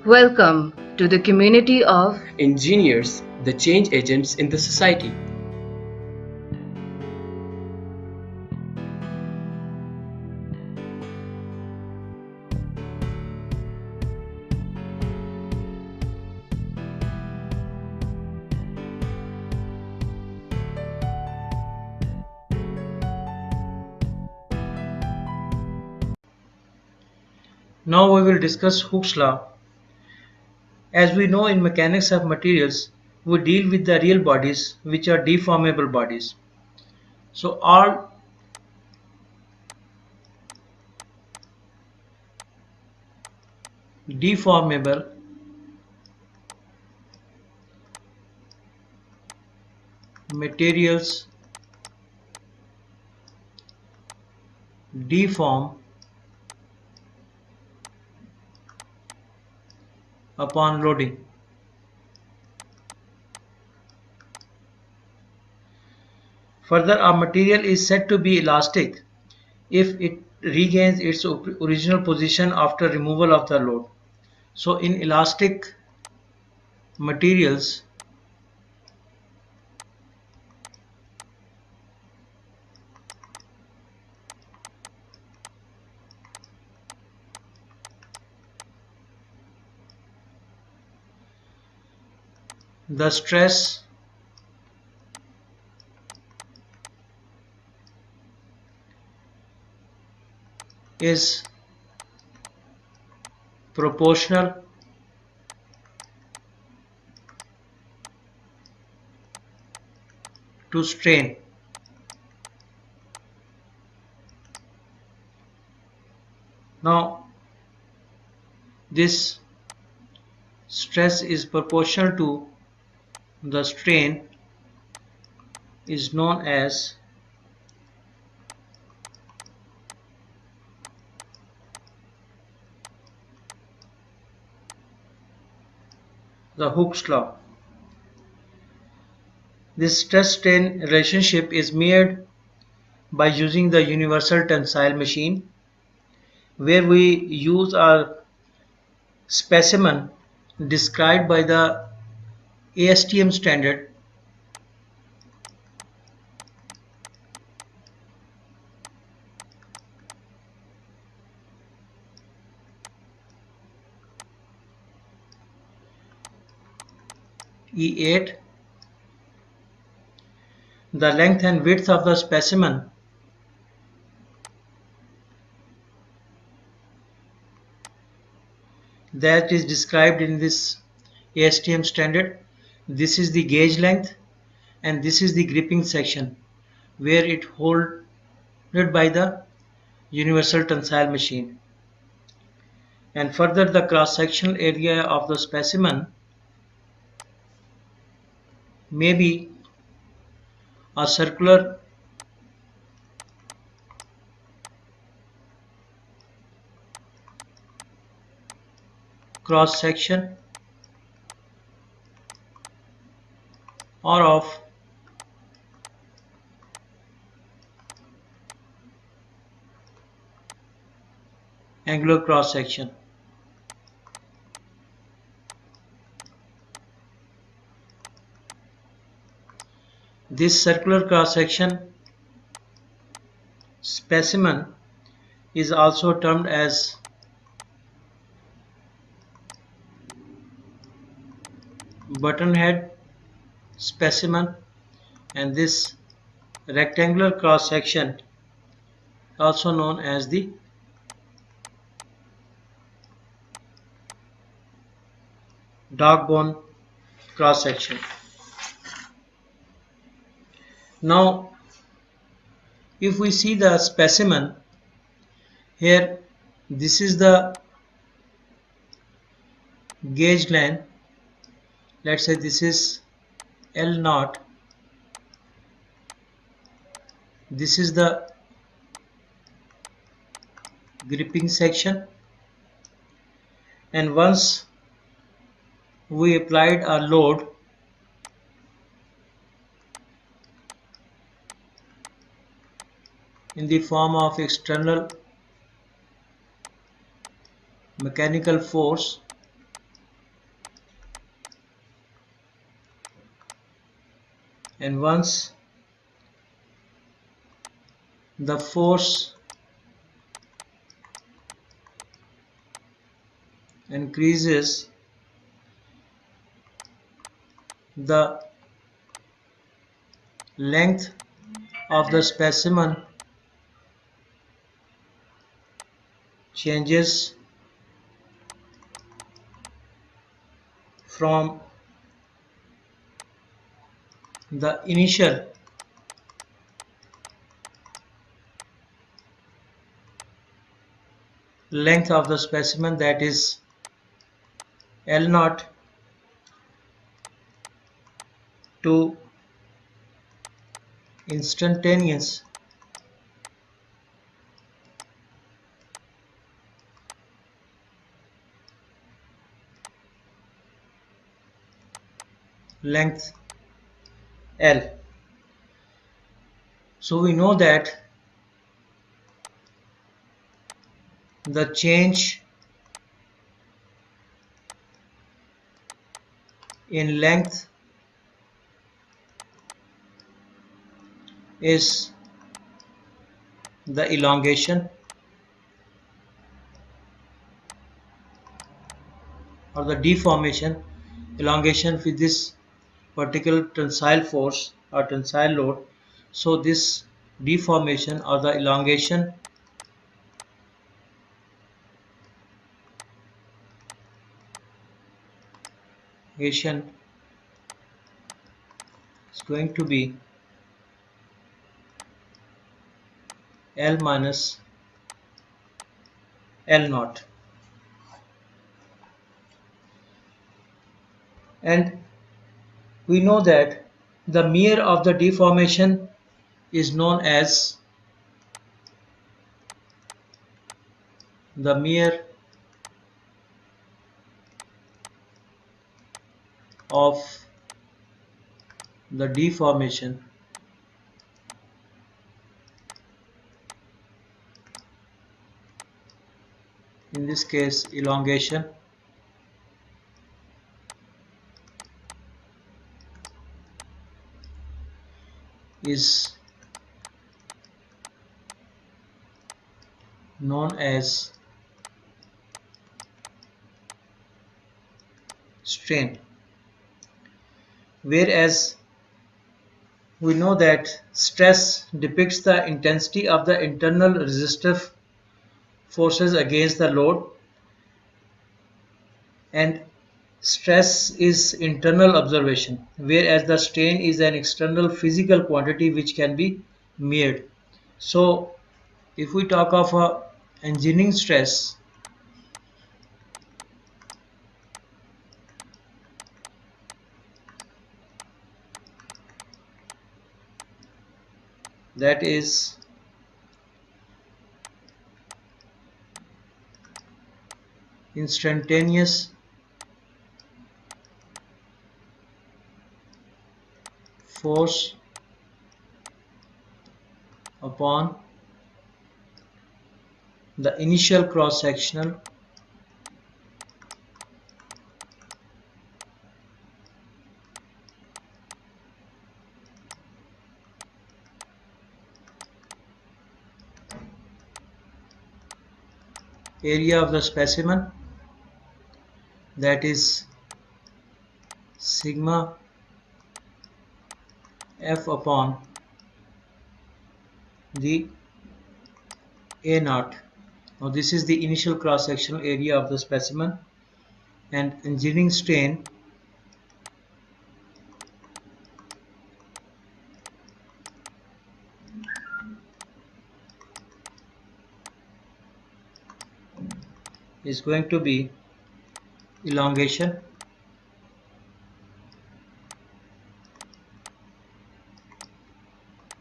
Welcome to the community of engineers, the change agents in the society. Now we will discuss Hooke's law. As we know in mechanics of materials, we deal with the real bodies which are deformable bodies. So all deformable materials deform upon loading. Further, a material is said to be elastic if it regains its original position after removal of the load. So in elastic materials, the stress is proportional to strain. Now this stress is proportional to the strain is known as the Hooke's law. This stress-strain relationship is made by using the universal tensile machine, where we use a specimen described by the ASTM standard E8. The length and width of the specimen that is described in this ASTM standard. This is the gauge length and this is the gripping section where it holded by the universal tensile machine. And further, the cross-sectional area of the specimen may be a circular cross section or of angular cross section. This circular cross section specimen is also termed as button head specimen, and this rectangular cross section also known as the dog bone cross section. Now if we see the specimen here, this is the gauge line. Let's say this is L0. This is the gripping section, and once we applied a load, in the form of external mechanical force, and once the force increases, the length of the specimen changes from the initial length of the specimen, that is L naught, to instantaneous length L. So we know that the change in length is the elongation or the deformation. Elongation with this particular tensile force or tensile load. So this deformation or the elongation is going to be L minus L naught. And we know that the mere of the deformation is known as the mere of the deformation in this case elongation is known as strain, whereas we know that stress depicts the intensity of the internal resistive forces against the load, and stress is internal observation, whereas the strain is an external physical quantity which can be measured. So if we talk of a engineering stress, that is instantaneous force upon the initial cross-sectional area of the specimen, that is sigma f upon the A naught. Now this is the initial cross-sectional area of the specimen, and engineering strain is going to be elongation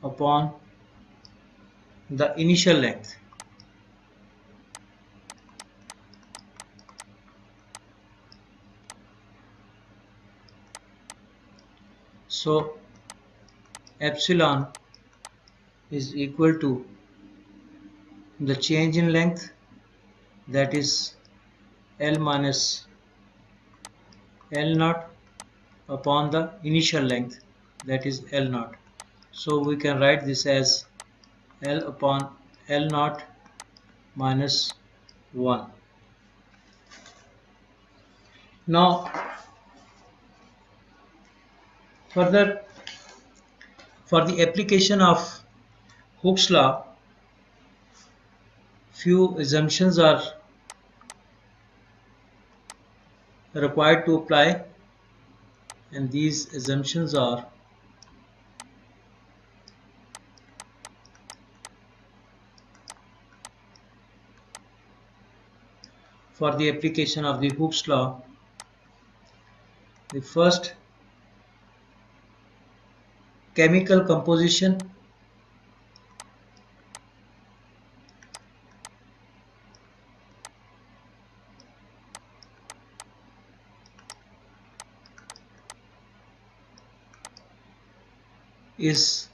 upon the initial length. So epsilon is equal to the change in length, that is L minus L naught upon the initial length. that is L naught. So we can write this as L upon L naught minus 1. Now further, for the application of Hooke's law, few assumptions are required to apply, and these assumptions are: for the application of the Hooke's law, the first, chemical composition is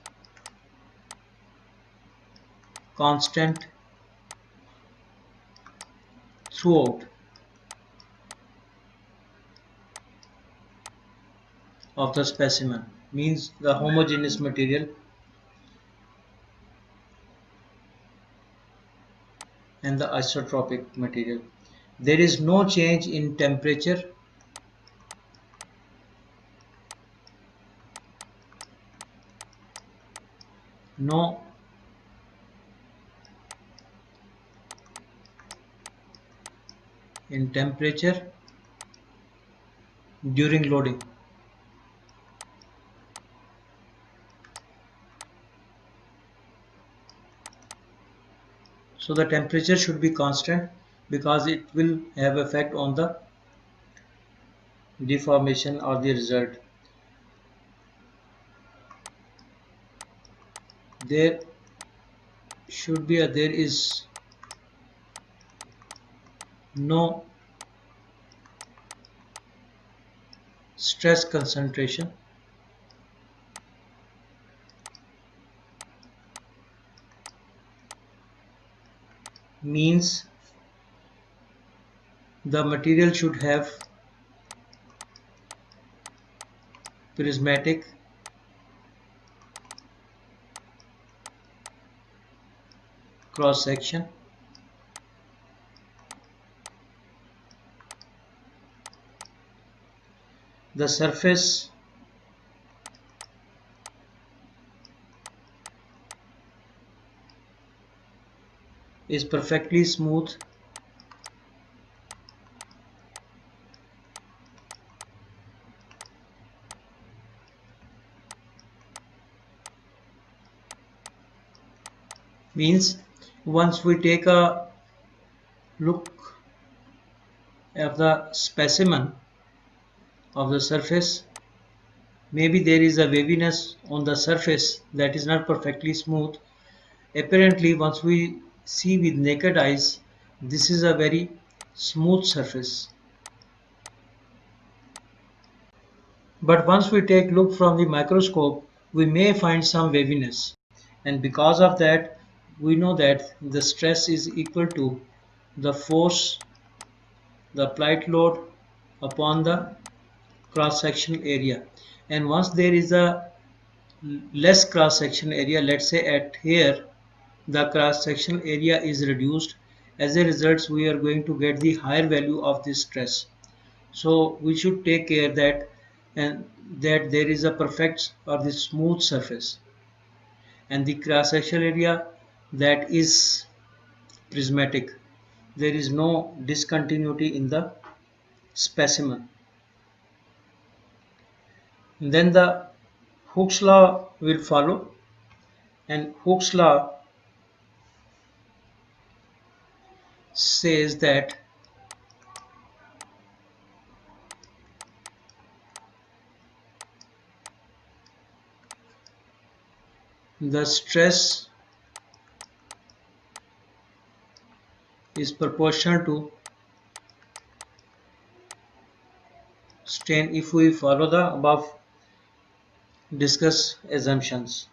constant throughout of the specimen, means the homogeneous material and the isotropic material. There is no change in temperature, no in temperature during loading. So the temperature should be constant because it will have effect on the deformation or the result. There is no stress concentration, means the material should have prismatic cross section. The surface is perfectly smooth, means once we take a look at the specimen of the surface, maybe there is a waviness on the surface that is not perfectly smooth. Apparently, once we see with naked eyes, this is a very smooth surface. But once we take look from the microscope, we may find some waviness. And because of that, we know that the stress is equal to the force, the applied load upon the cross-sectional area. And once there is a less cross-sectional area, let's say at here, the cross-sectional area is reduced. As a result, we are going to get the higher value of this stress. So we should take care that there is a perfect or the smooth surface, and the cross-sectional area that is prismatic. There is no discontinuity in the specimen. Then the Hooke's law will follow, and Hooke's law says that the stress is proportional to strain if we follow the above discussed assumptions.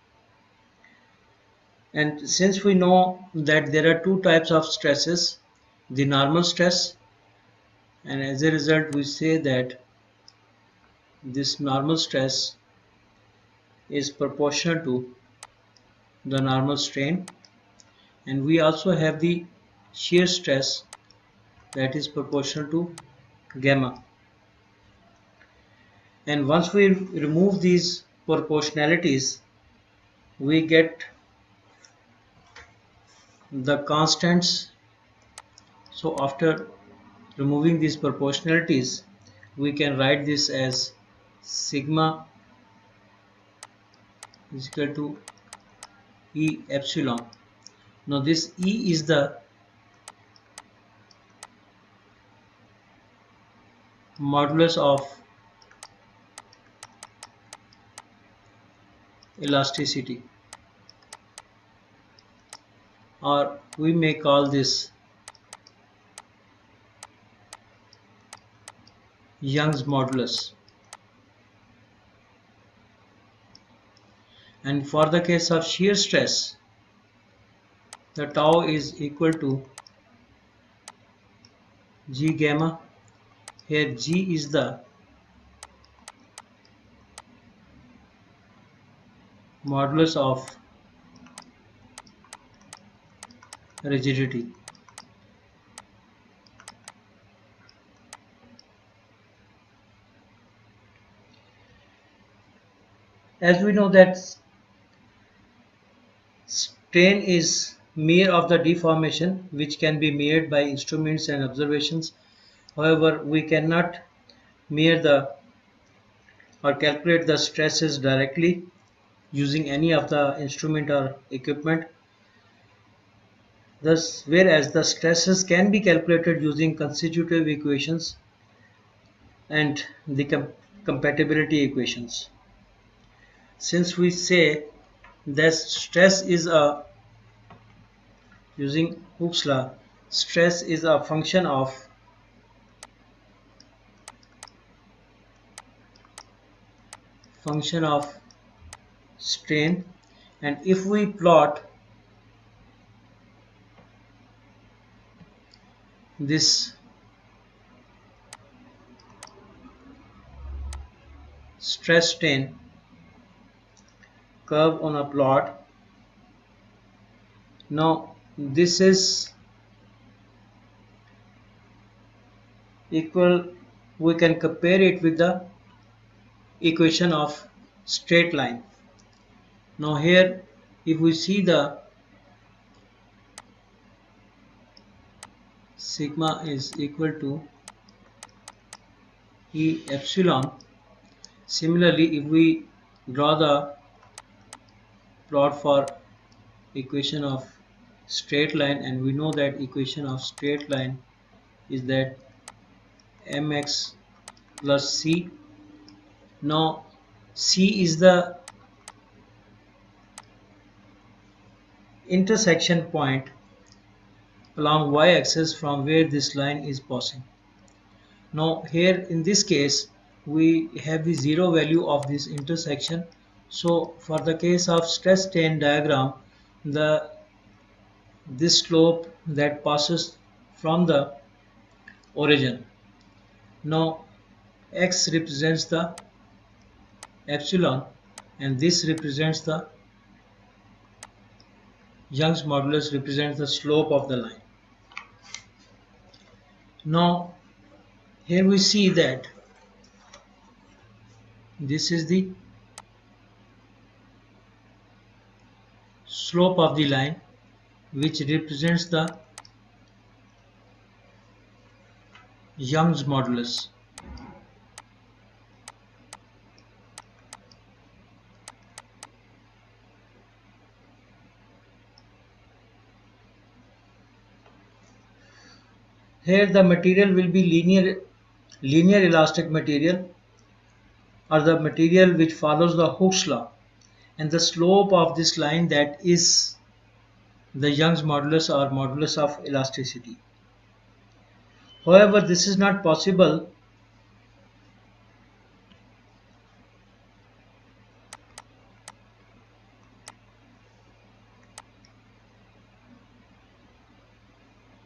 And since we know that there are two types of stresses, the normal stress, and as a result we say that this normal stress is proportional to the normal strain, and we also have the shear stress that is proportional to gamma. And once we remove these proportionalities, we get the constants. So after removing these proportionalities, we can write this as sigma is equal to E epsilon. Now this E is the modulus of elasticity, or we may call this Young's modulus. And for the case of shear stress, the tau is equal to G gamma. Here G is the modulus of rigidity. As we know that strain is mere of the deformation which can be measured by instruments and observations. However, we cannot measure the or calculate the stresses directly using any of the instrument or equipment. Thus, whereas the stresses can be calculated using constitutive equations and the compatibility equations. Since we say that stress is a, using Hooke's law, stress is a function of strain, and if we plot this stress strain curve on a plot, now this is equal, we can compare it with the equation of straight line. Now here if we see the sigma is equal to E epsilon, similarly if we draw the plot for equation of straight line, and we know that equation of straight line is that mx plus c. Now c is the intersection point along y-axis from where this line is passing. Now here in this case we have the zero value of this intersection, so for the case of stress strain diagram, this slope that passes from the origin, now x represents the epsilon and this represents the Young's modulus, represents the slope of the line. Now here we see that this is the slope of the line which represents the Young's modulus. Here the material will be linear elastic material, or the material which follows the Hooke's law, and the slope of this line, that is the Young's modulus or modulus of elasticity. However, this is not possible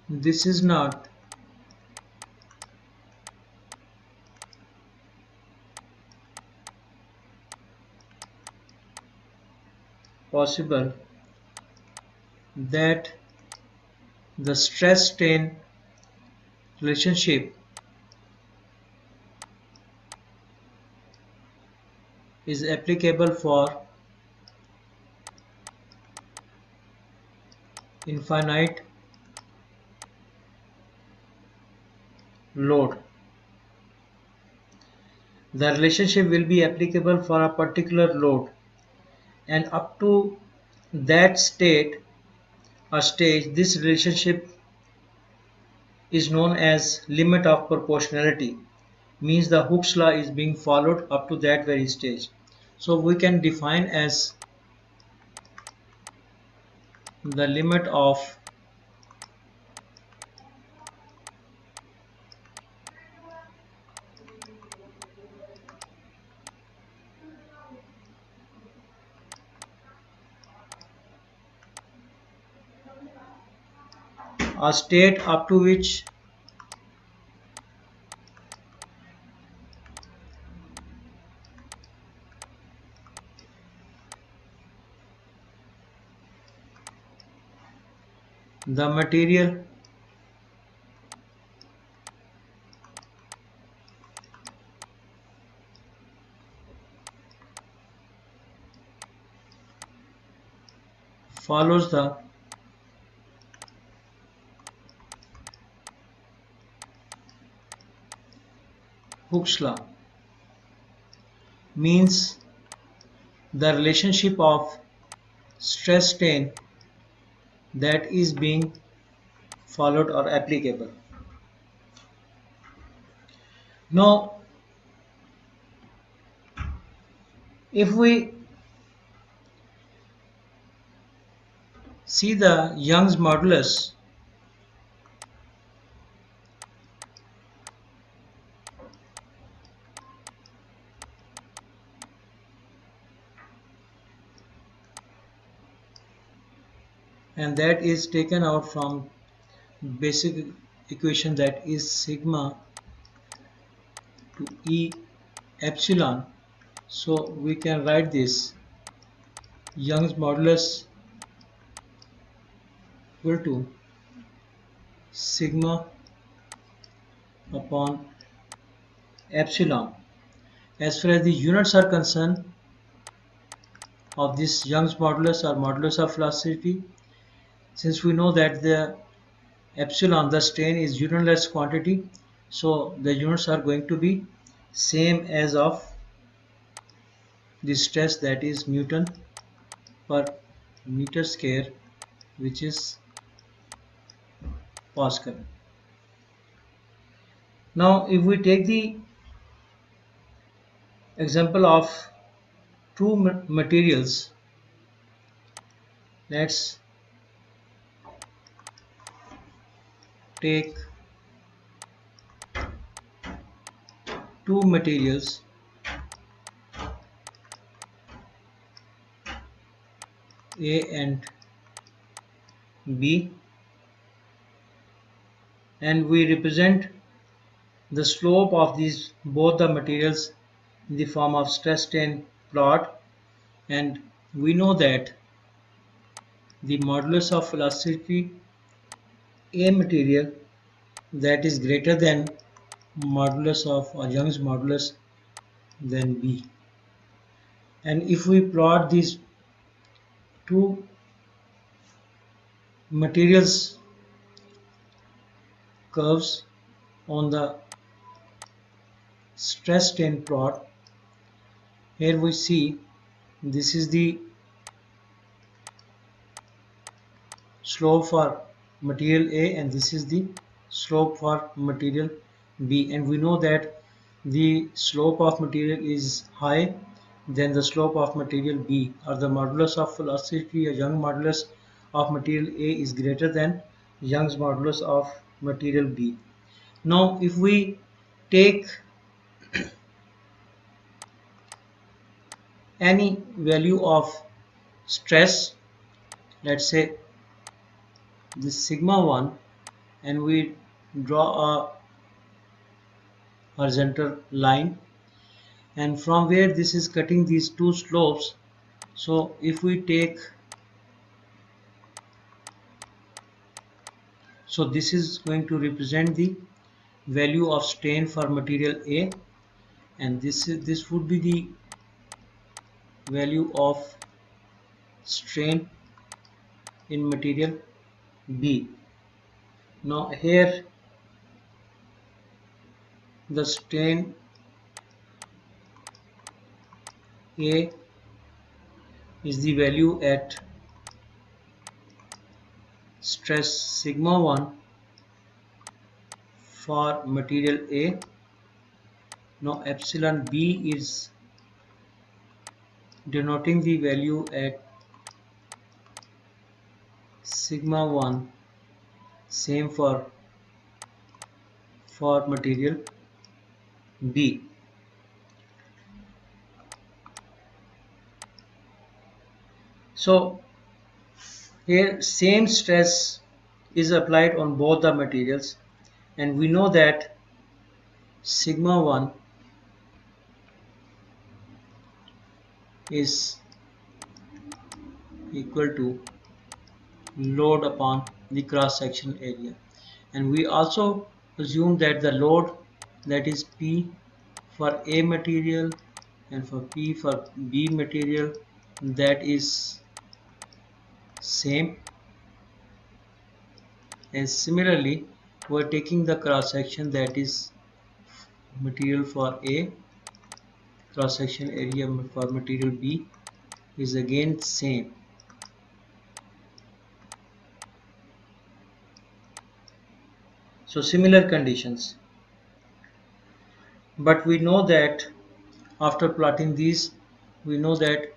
this is not possible that the stress strain relationship is applicable for infinite load. The relationship will be applicable for a particular load, and up to that state or stage, this relationship is known as limit of proportionality, means the Hooke's law is being followed up to that very stage. So we can define as the limit of a state up to which the material follows the Hooke's law, means the relationship of stress strain that is being followed or applicable. Now, if we see the Young's modulus, and that is taken out from basic equation, that is sigma to E epsilon. So we can write this Young's modulus equal to sigma upon epsilon. As far as the units are concerned of this Young's modulus or modulus of velocity, since we know that the epsilon, the strain, is unitless quantity, so the units are going to be same as of the stress, that is Newton per meter square, which is Pascal. Now if we take the example of two materials, let's take two materials A and B, and we represent the slope of these both the materials in the form of stress strain plot, and we know that the modulus of velocity A material, that is greater than modulus of Young's modulus than B. And if we plot these two materials curves on the stress strain plot, here we see this is the slope for material A and this is the slope for material B, and we know that the slope of material is high than the slope of material B, or the modulus of velocity, a Young modulus of material A, is greater than Young's modulus of material B. Now if we take any value of stress, let's say this sigma 1, and we draw a horizontal line, and from where this is cutting these two slopes, So if we take, so this is going to represent the value of strain for material A, and this would be the value of strain in material B. Now here the strain A is the value at stress sigma 1 for material A. Now epsilon B is denoting the value at sigma 1, same for material B. So here same stress is applied on both the materials, and we know that sigma 1 is equal to load upon the cross sectional area, and we also assume that the load, that is P for A material and for P for B material, that is same. And similarly we're taking the cross section, that is material for A, cross section area for material B is again same. So similar conditions, but we know that after plotting these, we know that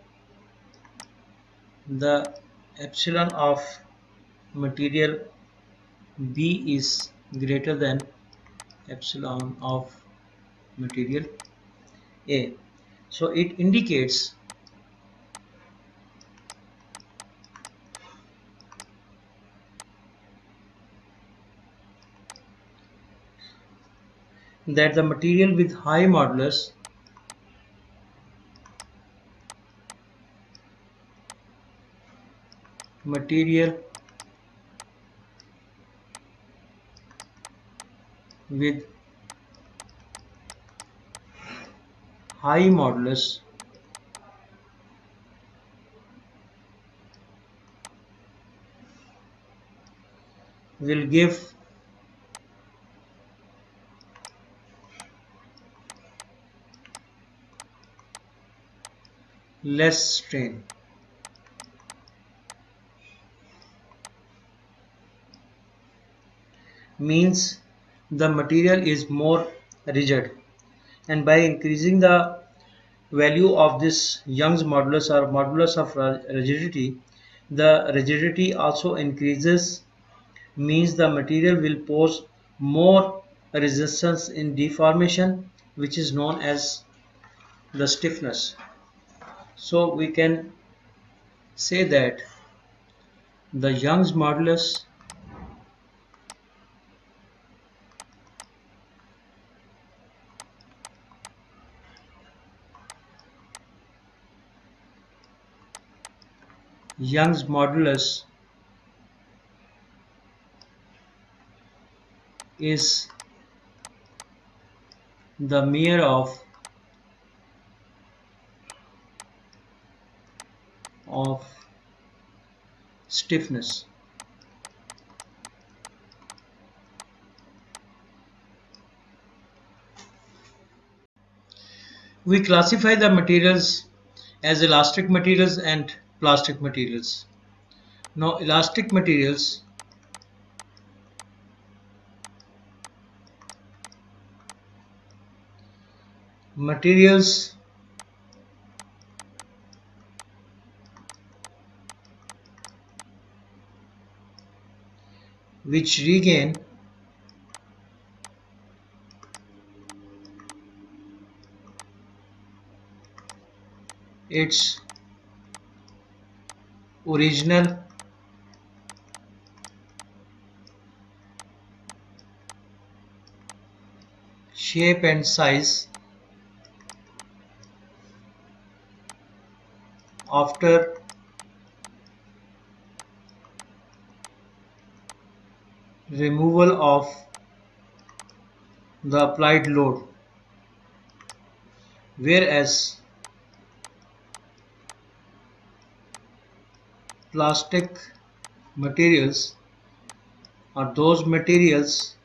the epsilon of material B is greater than epsilon of material A. So it indicates that the material with high modulus material with high modulus will give less strain. Means the material is more rigid, and by increasing the value of this Young's modulus or modulus of rigidity, the rigidity also increases, means the material will pose more resistance in deformation, which is known as the stiffness. So we can say that the Young's modulus is the measure of stiffness. We classify the materials as elastic materials and plastic materials. Now elastic materials which regain its original shape and size after removal of the applied load, whereas plastic materials are those materials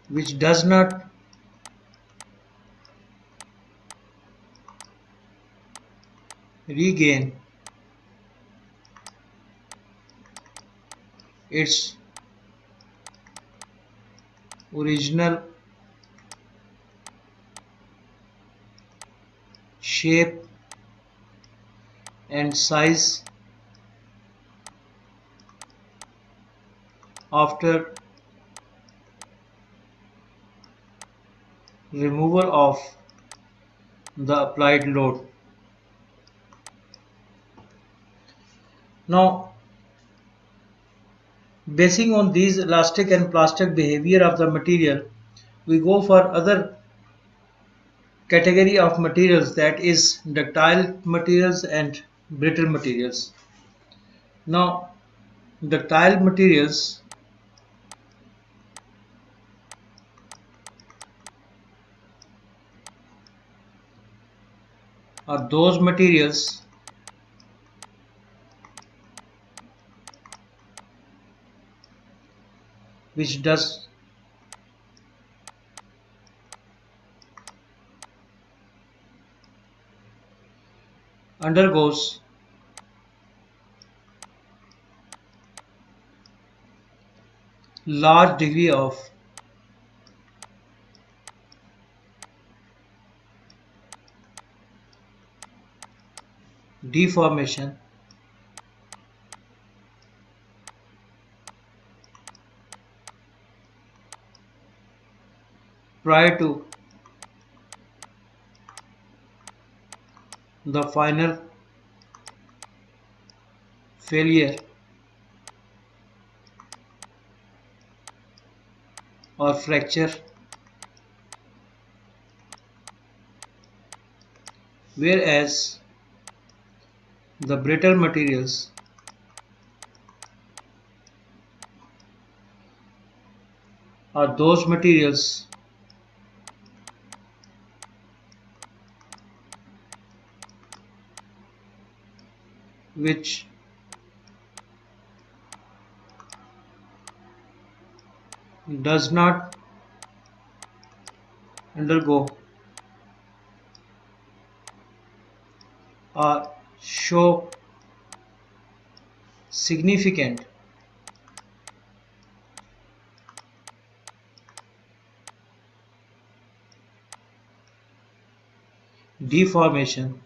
which does not regain its original shape and size after removal of the applied load. Now, basing on these elastic and plastic behavior of the material, we go for other category of materials, that is ductile materials and brittle materials. Now, ductile materials are those materials which does undergoes large degree of deformation prior to the final failure or fracture, whereas the brittle materials are those materials which does not undergo or show significant deformation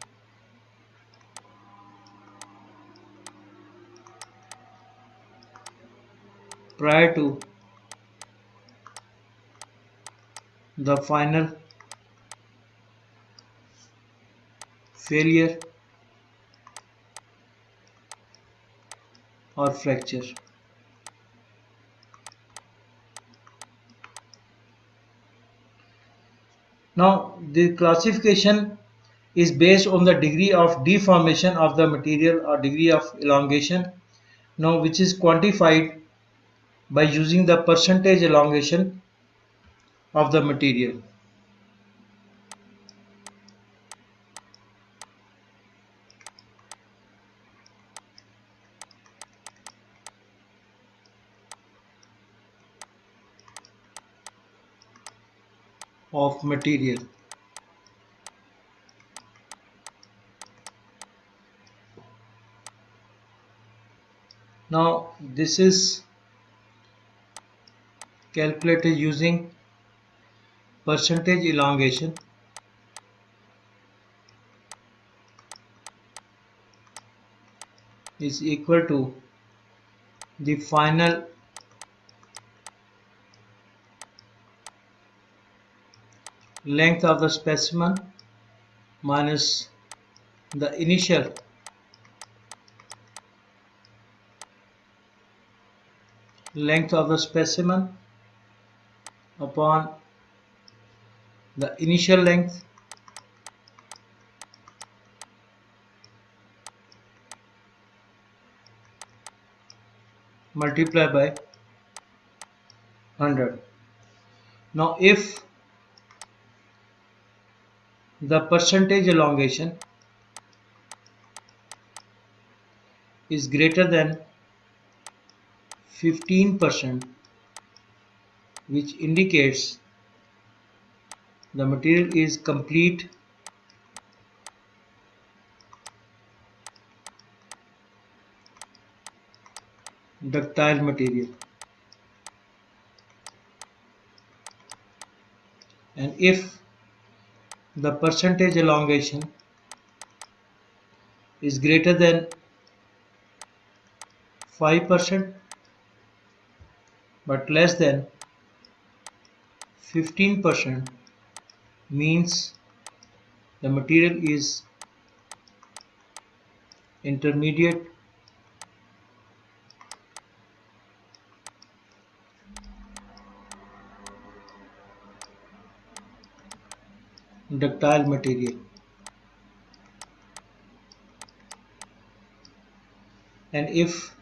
prior to the final failure or fracture. Now, the classification is based on the degree of deformation of the material or degree of elongation, now which is quantified by using the percentage elongation of the material. Of material. Now this is calculated using percentage elongation is equal to the final length of the specimen minus the initial length of the specimen upon the initial length multiplied by 100. Now if the percentage elongation is greater than 15%, which indicates the material is complete ductile material, and if the percentage elongation is greater than 5% but less than 15%, means the material is intermediate ductile material. And if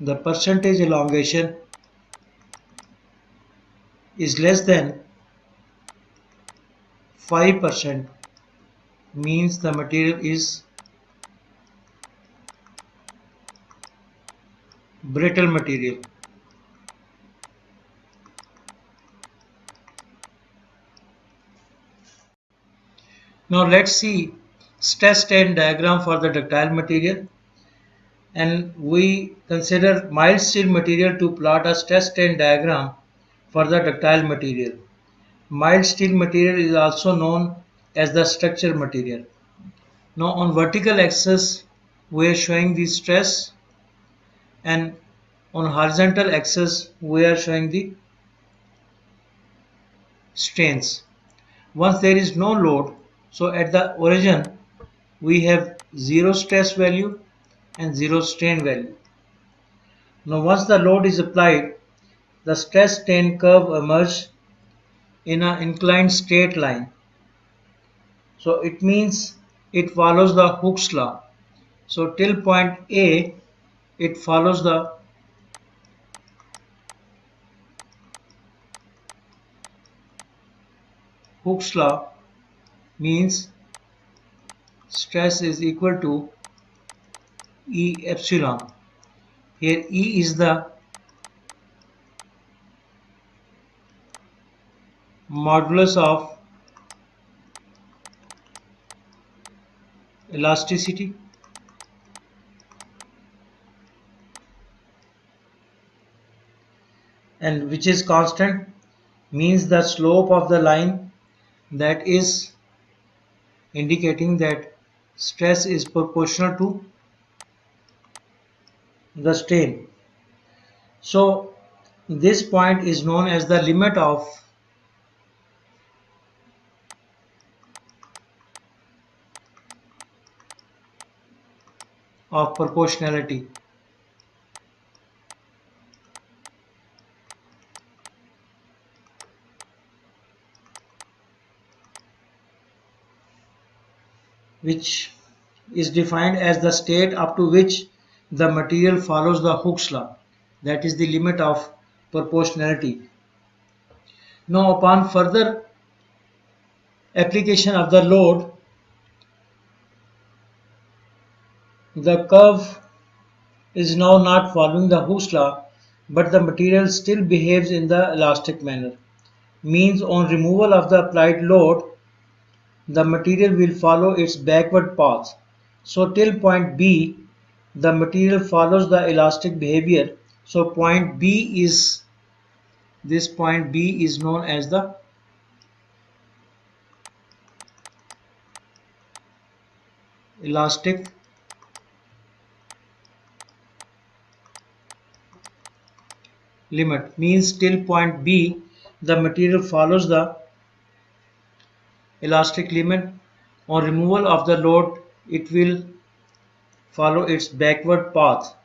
the percentage elongation is less than 5%, means the material is brittle material. Now let's see stress strain diagram for the ductile material, and we consider mild steel material to plot a stress strain diagram for the ductile material. Mild steel material is also known as the structure material. Now on vertical axis we are showing the stress, and on horizontal axis we are showing the strains. Once there is no load, so at the origin we have zero stress value and zero strain value. Now once the load is applied, the stress strain curve emerges in an inclined straight line. So it means it follows the Hooke's law. So till point A it follows the Hooke's law, means stress is equal to E epsilon. Here E is the modulus of elasticity, and which is constant, means the slope of the line, that is indicating that stress is proportional to the strain. So this point is known as the limit of proportionality. Which is defined as the state up to which the material follows the Hooke's law, that is the limit of proportionality. Now upon further application of the load, the curve is now not following the Hooke's law, but the material still behaves in the elastic manner. Means on removal of the applied load, the material will follow its backward path. So till point B, the material follows the elastic behavior. So point B is, this point B is known as the elastic limit. Means till point B, the material follows the elastic limit. On removal of the load, it will follow its backward path.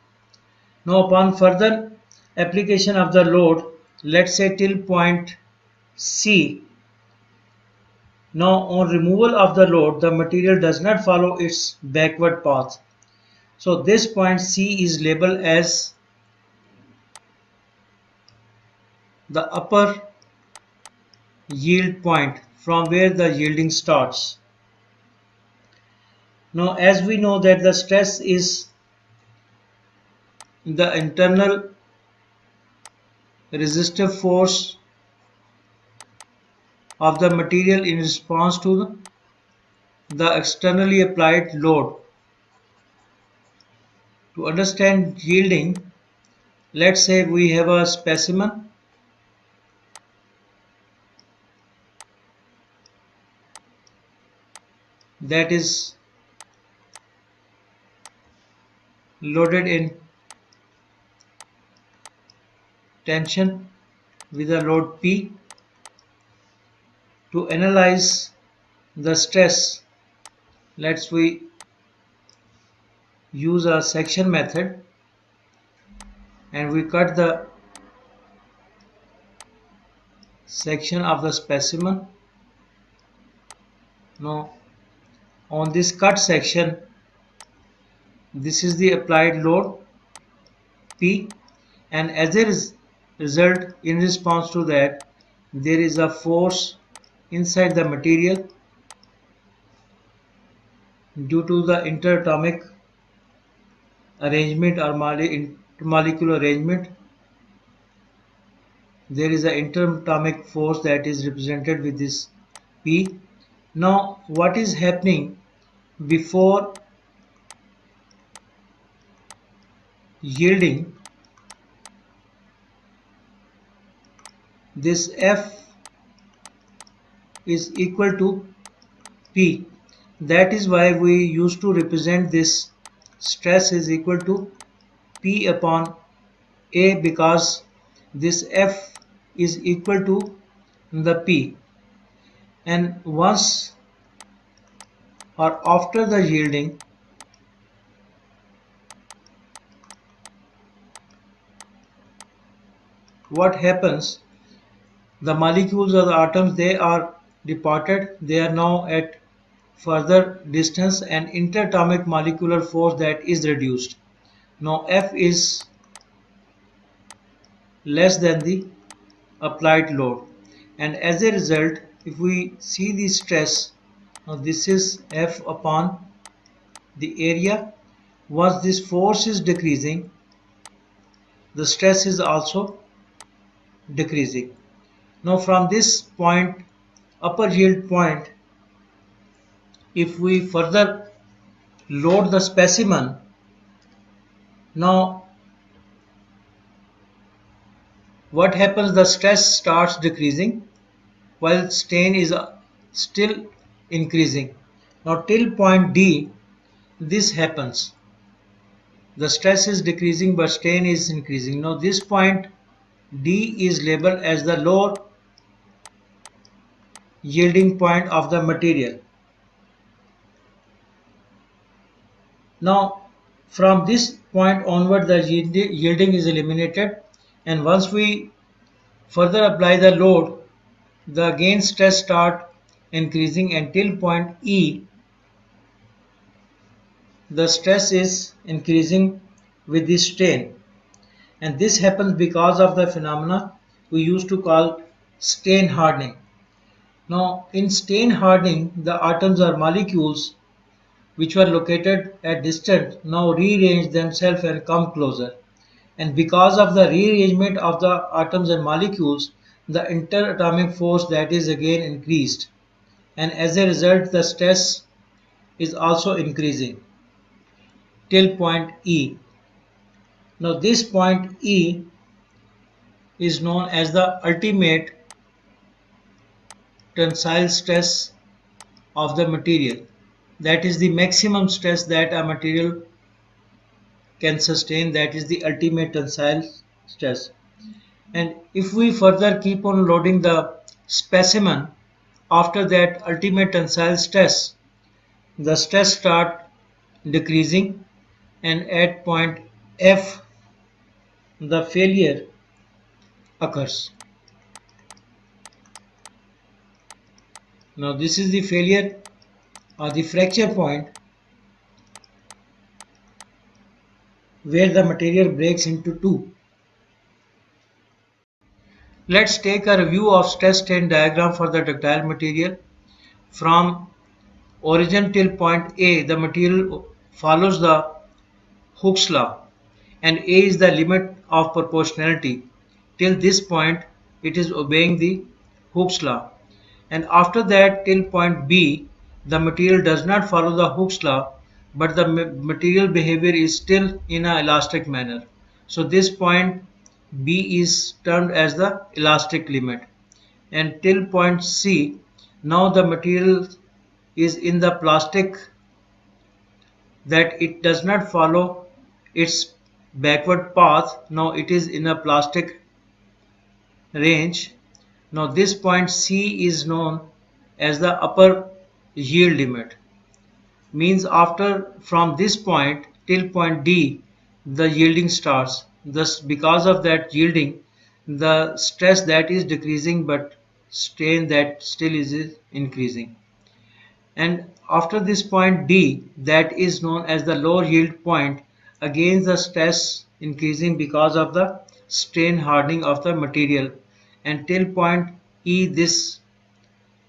Now upon further application of the load, let's say till point C. Now on removal of the load, the material does not follow its backward path. So this point C is labeled as the upper yield point from where the yielding starts. Now as we know that the stress is the internal resistive force of the material in response to the externally applied load. To understand yielding, let's say we have a specimen that is loaded in tension with a load P. To analyze the stress, let's we use a section method and we cut the section of the specimen. Now on this cut section, this is the applied load P, and as a result, in response to that, there is a force inside the material due to the interatomic arrangement or molecular arrangement. There is an interatomic force that is represented with this P. Now what is happening before yielding? This F is equal to P. That is why we used to represent this stress is equal to P upon A, because this F is equal to the P. And once or after the yielding, what happens? The molecules or the atoms, they are departed. They are now at further distance and interatomic molecular force that is reduced. Now F is less than the applied load, and as a result, if we see the stress, now this is F upon the area. Once this force is decreasing, the stress is also decreasing. Now from this point, upper yield point, if we further load the specimen, now what happens? The stress starts decreasing while strain is still increasing. Now till point D, this happens. The stress is decreasing but strain is increasing. Now this point D is labeled as the lower yielding point of the material. Now from this point onward, the yielding is eliminated, and once we further apply the load, the again stress start increasing until point E. The stress is increasing with the strain, and this happens because of the phenomena we used to call strain hardening. Now in strain hardening, the atoms or molecules which were located at distance now rearrange themselves and come closer, and because of the rearrangement of the atoms and molecules, the interatomic force that is again increased, and as a result the stress is also increasing till point E. Now this point E is known as the ultimate tensile stress of the material. That is the maximum stress that a material can sustain, that is the ultimate tensile stress. And if we further keep on loading the specimen after that ultimate tensile stress, the stress start decreasing, and at point F the failure occurs. Now this is the failure or the fracture point where the material breaks into two. Let's take a review of stress strain diagram for the ductile material. From origin till point A, the material follows the Hooke's law, and A is the limit of proportionality. Till this point, it is obeying the Hooke's law. And after that, till point B, the material does not follow the Hooke's law, but the material behavior is still in an elastic manner. So this point B is termed as the elastic limit. And till point C, now the material is in the plastic that it does not follow its backward path. Now it is in a plastic range. Now this point C is known as the upper yield limit. Means after from this point till point D the yielding starts. Thus because of that yielding the stress that is decreasing but strain that still is increasing. And after this point D, that is known as the lower yield point, again the stress increasing because of the strain hardening of the material, and till point E this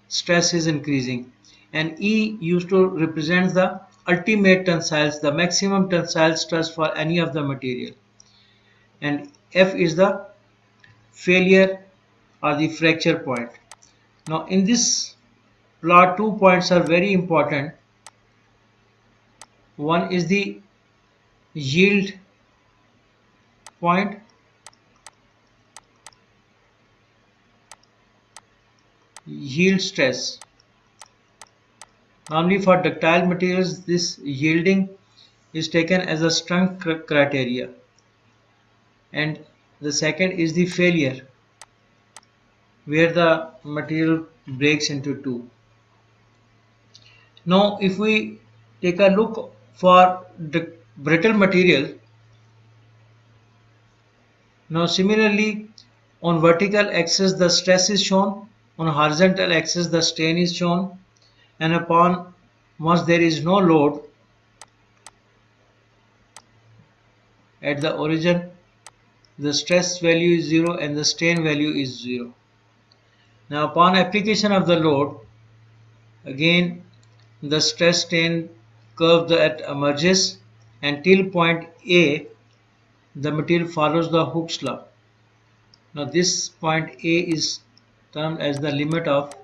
stress is increasing, and E used to represent the ultimate tensiles, the maximum tensile stress for any of the material, and F is the failure or the fracture point. Now in this plot 2 points are very important. One is the yield point, yield stress. Normally for ductile materials this yielding is taken as a strength criteria, and the second is the failure where the material breaks into two. Now if we take a look for the brittle material, now similarly on vertical axis the stress is shown, on horizontal axis the strain is shown, and upon once there is no load at the origin the stress value is 0 and the strain value is 0. Now upon application of the load, again the stress strain curve that emerges, and till point A the material follows the Hooke's law. Now this point A is termed as the limit of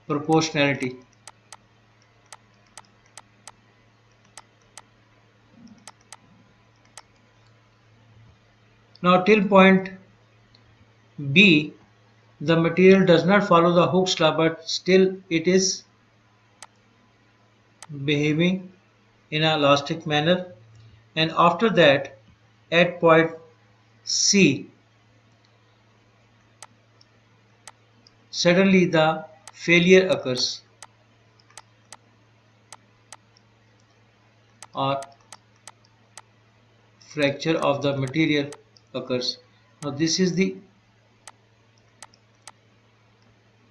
proportionality. Now till point B the material does not follow the Hooke's law, but still it is behaving in an elastic manner, and after that at point C suddenly the failure occurs or fracture of the material occurs. Now this is the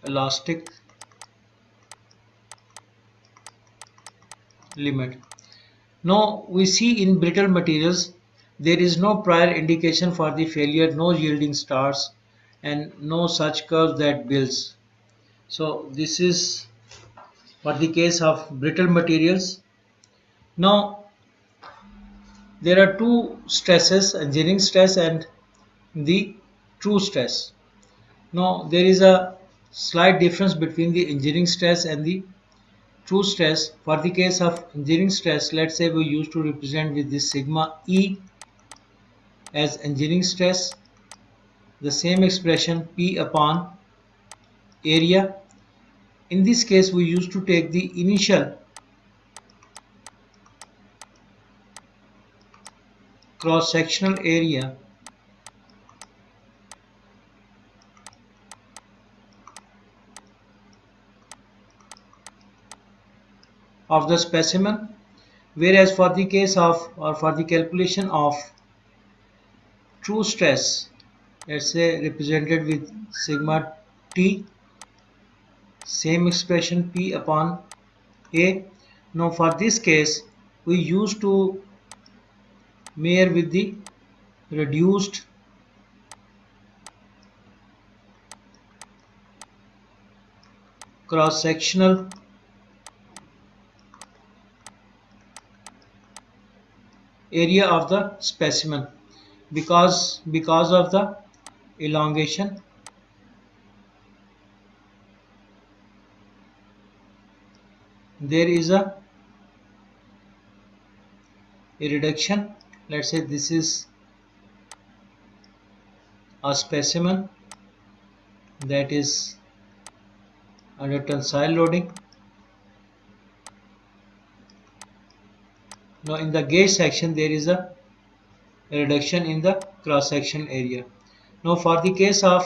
elastic limit. Now we see in brittle materials there is no prior indication for the failure, no yielding starts, and no such curve that builds. So this is for the case of brittle materials. Now there are two stresses, engineering stress and the true stress. Now there is a slight difference between the engineering stress and the true stress. For the case of engineering stress, let's say we used to represent with this sigma E as engineering stress, the same expression P upon area. In this case we used to take the initial cross-sectional area of the specimen, whereas for the case of or for the calculation of true stress let's say represented with sigma t, same expression P upon A. Now for this case we used to measure with the reduced cross sectional area of the specimen because of the elongation there is a reduction. Let's say this is a specimen that is under tensile loading. Now in the gauge section there is a reduction in the cross section area. Now for the case of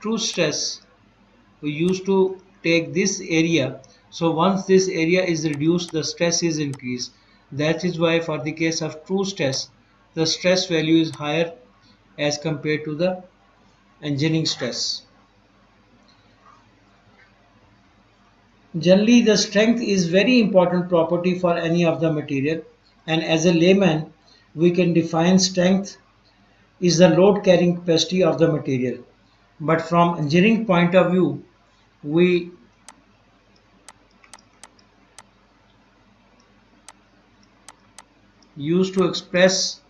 true stress we used to take this area, so once this area is reduced the stress is increased. That is why for the case of true stress the stress value is higher as compared to the engineering stress. Generally the strength is very important property for any of the material, and as a layman we can define strength is the load carrying capacity of the material, but from engineering point of view we used to express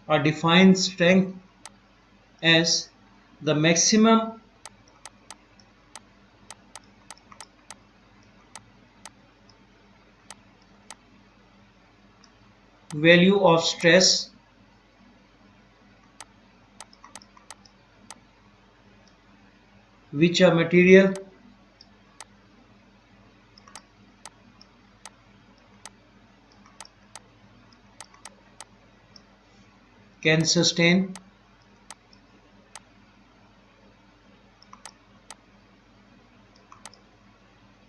or define strength as the maximum value of stress which a material can sustain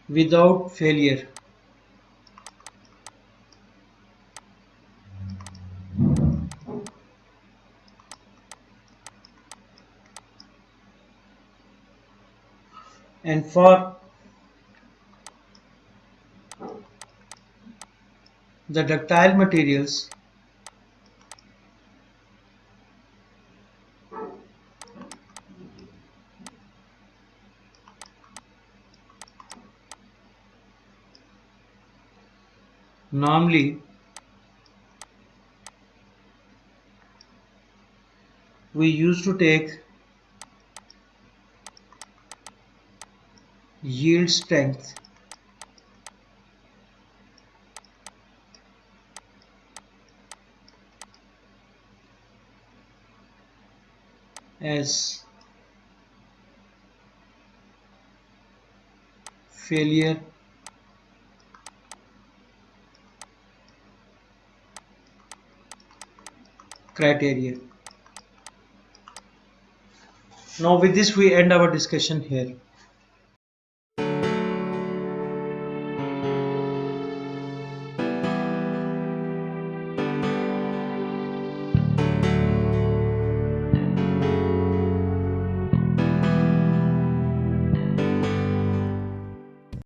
without failure. And for the ductile materials normally we used to take yield strength as failure criteria. Now with this we end our discussion here.